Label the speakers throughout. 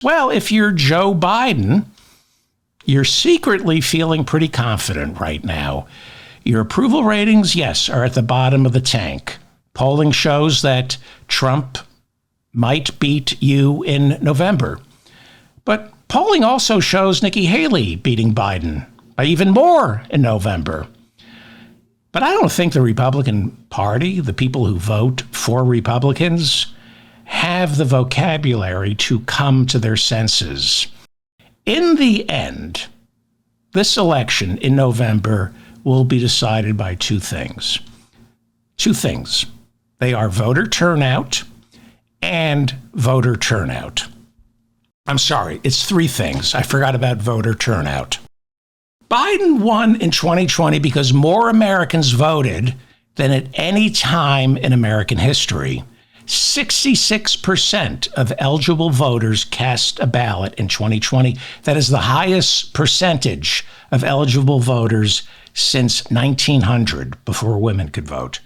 Speaker 1: Well, if you're Joe Biden, you're secretly feeling pretty confident right now. Your approval ratings, yes, are at the bottom of the tank. Polling shows that Trump might beat you in November. But polling also shows Nikki Haley beating Biden by even more in November. But I don't think the Republican Party, the people who vote for Republicans, have the vocabulary to come to their senses. In the end, this election in November will be decided by two things. Two things. They are voter turnout and voter turnout. I'm sorry, it's three things. I forgot about voter turnout. Biden won in 2020 because more Americans voted than at any time in American history. 66% of eligible voters cast a ballot in 2020. That is the highest percentage of eligible voters since 1900, before women could vote.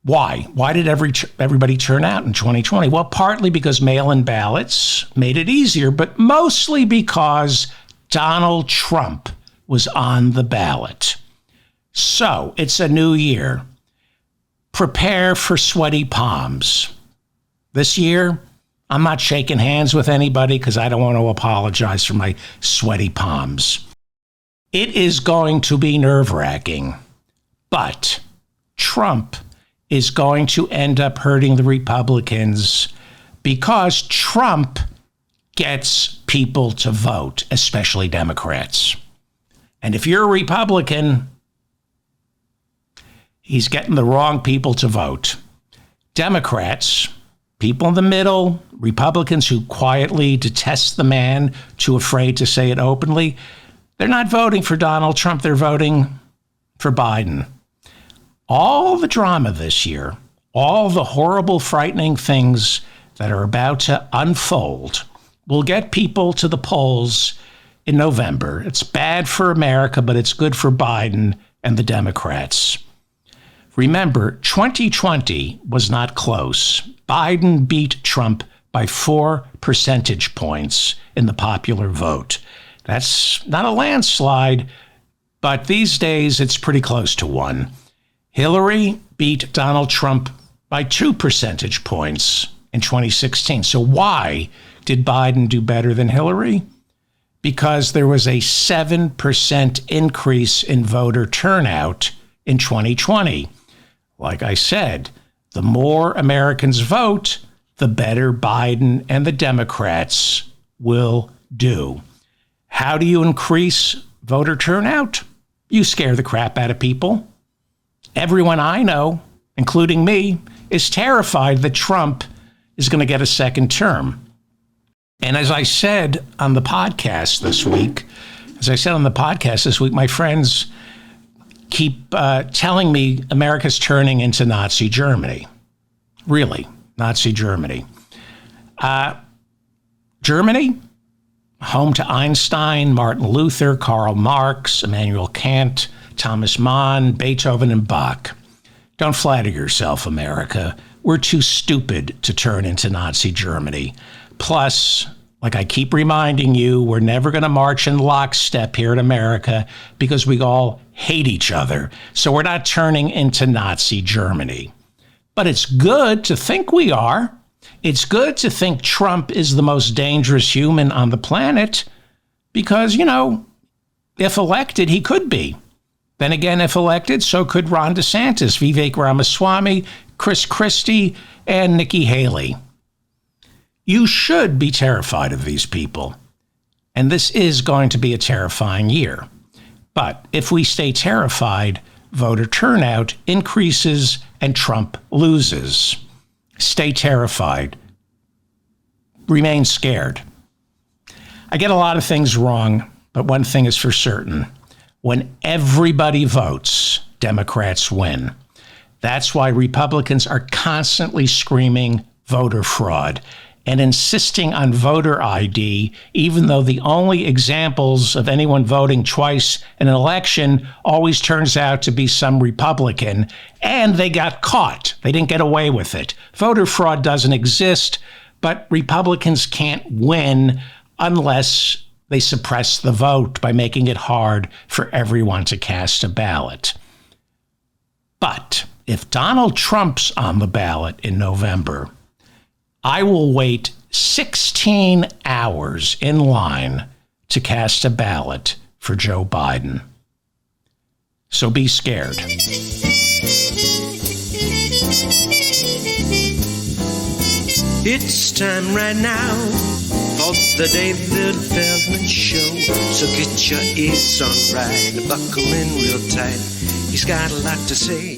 Speaker 1: Why? Why did everybody turn out in 2020? Well, partly because mail-in ballots made it easier, but mostly because Donald Trump was on the ballot. So it's a new year. Prepare for sweaty palms. This year, I'm not shaking hands with anybody because I don't want to apologize for my sweaty palms. It is going to be nerve-wracking, but Trump is going to end up hurting the Republicans because Trump gets people to vote, especially Democrats. And if you're a Republican, he's getting the wrong people to vote. Democrats, people in the middle, Republicans who quietly detest the man, too afraid to say it openly, they're not voting for Donald Trump, they're voting for Biden. All the drama this year, all the horrible, frightening things that are about to unfold will get people to the polls in November. It's bad for America, but it's good for Biden and the Democrats. Remember, 2020 was not close. Biden beat Trump by 4 percentage points in the popular vote. That's not a landslide, but these days it's pretty close to one. Hillary beat Donald Trump by 2 percentage points in 2016. So why did Biden do better than Hillary? Because there was a 7% increase in voter turnout in 2020. Like I said, the more Americans vote, the better Biden and the Democrats will do. How do you increase voter turnout? You scare the crap out of people. Everyone I know, including me, is terrified that Trump is going to get a second term. And as I said on the podcast this week, my friends keep telling me America's turning into Nazi Germany. Really, Nazi Germany. Germany, home to Einstein, Martin Luther, Karl Marx, Immanuel Kant, Thomas Mann, Beethoven, and Bach. Don't flatter yourself, America. We're too stupid to turn into Nazi Germany. Plus, like I keep reminding you, we're never going to march in lockstep here in America because we all hate each other. So we're not turning into Nazi Germany. But it's good to think we are. It's good to think Trump is the most dangerous human on the planet because, if elected, he could be. Then again, if elected, so could Ron DeSantis, Vivek Ramaswamy, Chris Christie, and Nikki Haley. You should be terrified of these people. And this is going to be a terrifying year. But if we stay terrified, voter turnout increases and Trump loses. Stay terrified. Remain scared. I get a lot of things wrong, but one thing is for certain. When everybody votes, Democrats win. That's why Republicans are constantly screaming voter fraud and insisting on voter ID, even though the only examples of anyone voting twice in an election always turns out to be some Republican, and they got caught. They didn't get away with it. Voter fraud doesn't exist, But Republicans can't win unless they suppress the vote by making it hard for everyone to cast a ballot. But if Donald Trump's on the ballot in November, I will wait 16 hours in line to cast a ballot for Joe Biden. So be scared.
Speaker 2: It's time right now for the David Feldman Show. So get your ears on right, buckle in real tight. He's got a lot to say.